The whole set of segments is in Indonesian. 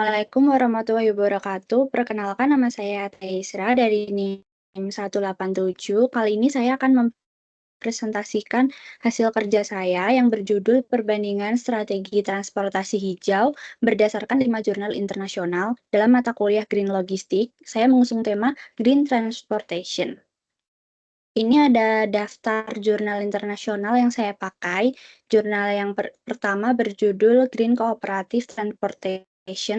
Assalamualaikum warahmatullahi wabarakatuh. Perkenalkan nama saya Taisra dari NIM 187. Kali ini saya akan mempresentasikan hasil kerja saya yang berjudul Perbandingan Strategi Transportasi Hijau berdasarkan 5 jurnal internasional dalam mata kuliah Green Logistics. Saya mengusung tema Green Transportation. Ini ada daftar jurnal internasional yang saya pakai. Jurnal yang pertama berjudul Green Cooperative Transportation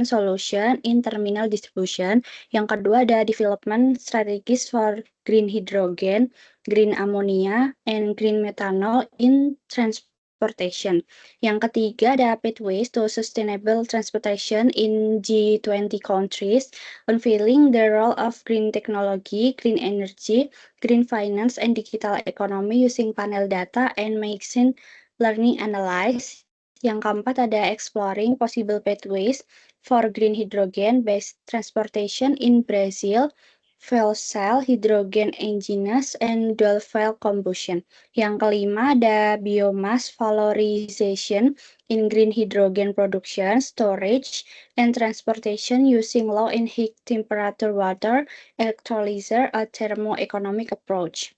Solution in Terminal Distribution. Yang kedua ada Development Strategies for Green Hydrogen, Green Ammonia, and Green Methanol in Transportation. Yang ketiga ada Pathways to Sustainable Transportation in G20 countries, unveiling the role of green technology, green energy, green finance, and digital economy using panel data and machine learning analysis. Yang keempat ada exploring possible pathways for green hydrogen-based transportation in Brazil, fuel cell, hydrogen engines, and dual fuel combustion. Yang kelima ada biomass valorization in green hydrogen production, storage, and transportation using low and high temperature water electrolyzer, a thermoeconomic approach.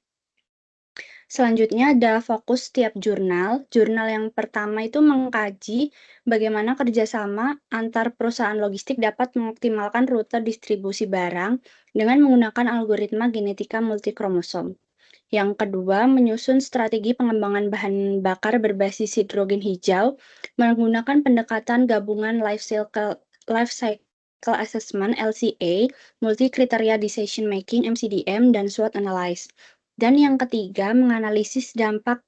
Selanjutnya ada fokus tiap jurnal. Jurnal yang pertama itu mengkaji bagaimana kerjasama antar perusahaan logistik dapat mengoptimalkan rute distribusi barang dengan menggunakan algoritma genetika multikromosom. Yang kedua, menyusun strategi pengembangan bahan bakar berbasis hidrogen hijau menggunakan pendekatan gabungan life cycle assessment (LCA), multi kriteria decision making (MCDM), dan SWOT analysis. Dan yang ketiga, menganalisis dampak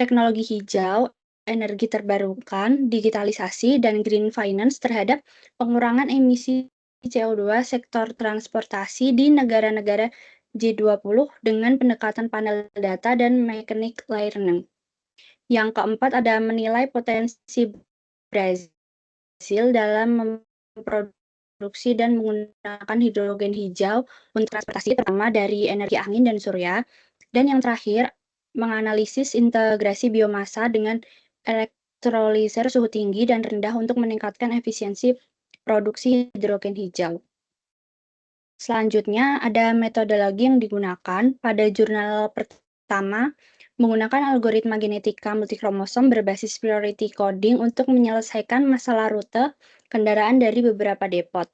teknologi hijau, energi terbarukan, digitalisasi, dan green finance terhadap pengurangan emisi CO2 sektor transportasi di negara-negara G20 dengan pendekatan panel data dan mechanic learning. Yang keempat ada menilai potensi Brazil dalam memproduksi dan menggunakan hidrogen hijau untuk transportasi terutama dari energi angin dan surya. Dan yang terakhir, menganalisis integrasi biomasa dengan electrolyzer suhu tinggi dan rendah untuk meningkatkan efisiensi produksi hidrogen hijau. Selanjutnya ada metodologi yang digunakan pada jurnal pertama menggunakan algoritma genetika multikromosom berbasis priority coding untuk menyelesaikan masalah rute kendaraan dari beberapa depot.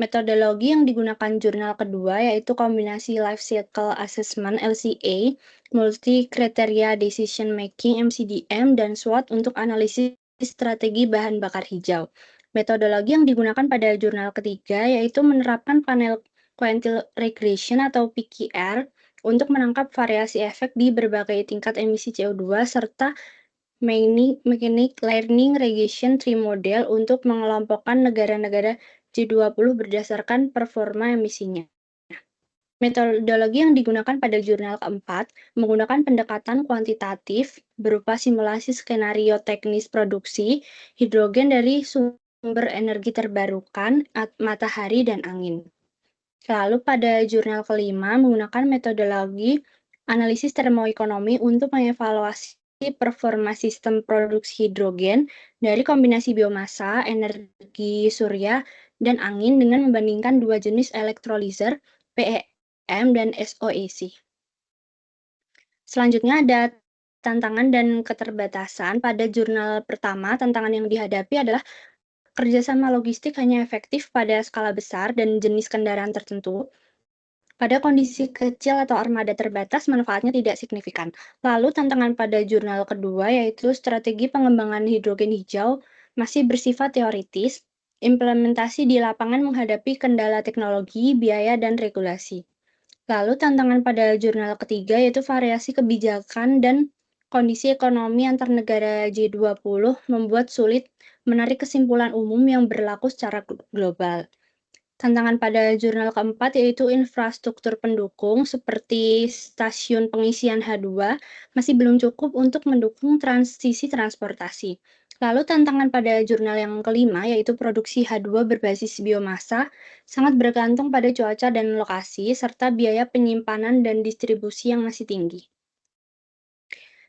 Metodologi yang digunakan jurnal kedua yaitu kombinasi Life Cycle Assessment (LCA), Multi Criteria Decision Making (MCDM), dan SWOT untuk analisis strategi bahan bakar hijau. Metodologi yang digunakan pada jurnal ketiga yaitu menerapkan panel quantile regression atau PQR untuk menangkap variasi efek di berbagai tingkat emisi CO2 serta mechanic learning regression tree model untuk mengelompokkan negara-negara G20 berdasarkan performa emisinya. Metodologi yang digunakan pada jurnal keempat menggunakan pendekatan kuantitatif berupa simulasi skenario teknis produksi hidrogen dari sumber energi terbarukan, matahari, dan angin. Lalu pada jurnal kelima menggunakan metodologi analisis termoekonomi untuk mengevaluasi performa sistem produksi hidrogen dari kombinasi biomasa, energi surya, dan angin dengan membandingkan dua jenis electrolyzer, PEM dan SOEC. Selanjutnya ada tantangan dan keterbatasan. Pada jurnal pertama, tantangan yang dihadapi adalah kerjasama logistik hanya efektif pada skala besar dan jenis kendaraan tertentu. Pada kondisi kecil atau armada terbatas, manfaatnya tidak signifikan. Lalu tantangan pada jurnal kedua yaitu strategi pengembangan hidrogen hijau masih bersifat teoritis, implementasi di lapangan menghadapi kendala teknologi, biaya, dan regulasi. Lalu tantangan pada jurnal ketiga yaitu variasi kebijakan dan kondisi ekonomi antar negara G20 membuat sulit menarik kesimpulan umum yang berlaku secara global. Tantangan pada jurnal keempat yaitu infrastruktur pendukung seperti stasiun pengisian H2 masih belum cukup untuk mendukung transisi transportasi. Lalu tantangan pada jurnal yang kelima yaitu produksi H2 berbasis biomasa sangat bergantung pada cuaca dan lokasi serta biaya penyimpanan dan distribusi yang masih tinggi.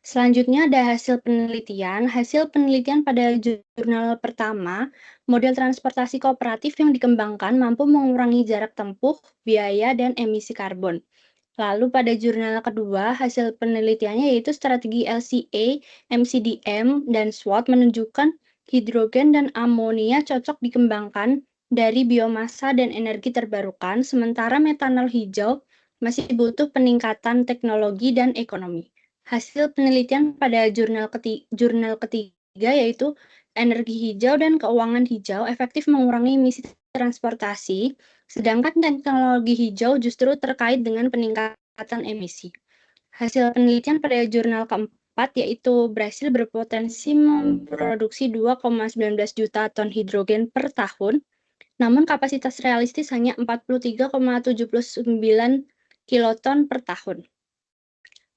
Selanjutnya ada hasil penelitian. Hasil penelitian pada jurnal pertama, model transportasi kooperatif yang dikembangkan mampu mengurangi jarak tempuh, biaya, dan emisi karbon. Lalu pada jurnal kedua, hasil penelitiannya yaitu strategi LCA, MCDM, dan SWOT menunjukkan hidrogen dan amonia cocok dikembangkan dari biomasa dan energi terbarukan, sementara metanol hijau masih butuh peningkatan teknologi dan ekonomi. Hasil penelitian pada jurnal ketiga yaitu energi hijau dan keuangan hijau efektif mengurangi emisi transportasi, sedangkan teknologi hijau justru terkait dengan peningkatan emisi. Hasil penelitian pada jurnal keempat yaitu Brasil berpotensi memproduksi 2,19 juta ton hidrogen per tahun, namun kapasitas realistis hanya 43,79 kiloton per tahun.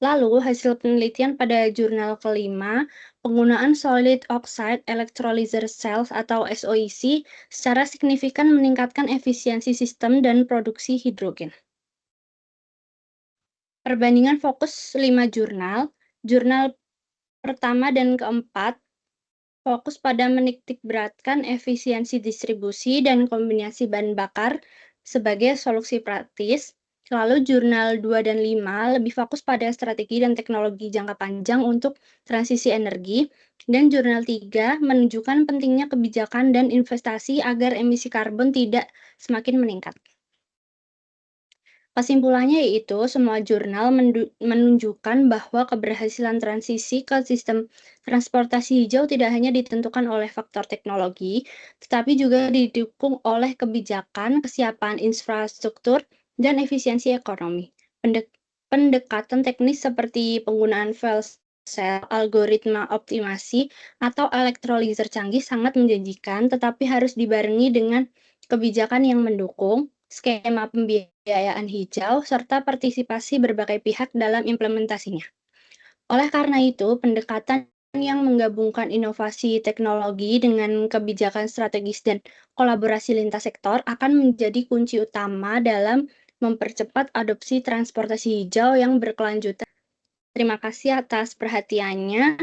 Lalu, hasil penelitian pada jurnal kelima, penggunaan solid oxide electrolyzer cells atau SOEC secara signifikan meningkatkan efisiensi sistem dan produksi hidrogen. Perbandingan fokus 5 jurnal. Jurnal pertama dan keempat fokus pada menitikberatkan efisiensi distribusi dan kombinasi bahan bakar sebagai solusi praktis. Lalu jurnal 2 dan 5 lebih fokus pada strategi dan teknologi jangka panjang untuk transisi energi. Dan jurnal 3 menunjukkan pentingnya kebijakan dan investasi agar emisi karbon tidak semakin meningkat. Kesimpulannya yaitu semua jurnal menunjukkan bahwa keberhasilan transisi ke sistem transportasi hijau tidak hanya ditentukan oleh faktor teknologi, tetapi juga didukung oleh kebijakan, kesiapan infrastruktur, dan efisiensi ekonomi. Pendekatan teknis seperti penggunaan fuel cell, algoritma optimasi, atau elektrolyzer canggih sangat menjanjikan, tetapi harus dibarengi dengan kebijakan yang mendukung, skema pembiayaan hijau, serta partisipasi berbagai pihak dalam implementasinya. Oleh karena itu, pendekatan yang menggabungkan inovasi teknologi dengan kebijakan strategis dan kolaborasi lintas sektor akan menjadi kunci utama dalam mempercepat adopsi transportasi hijau yang berkelanjutan. Terima kasih atas perhatiannya.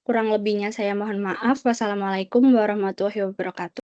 Kurang lebihnya saya mohon maaf. Wassalamualaikum warahmatullahi wabarakatuh.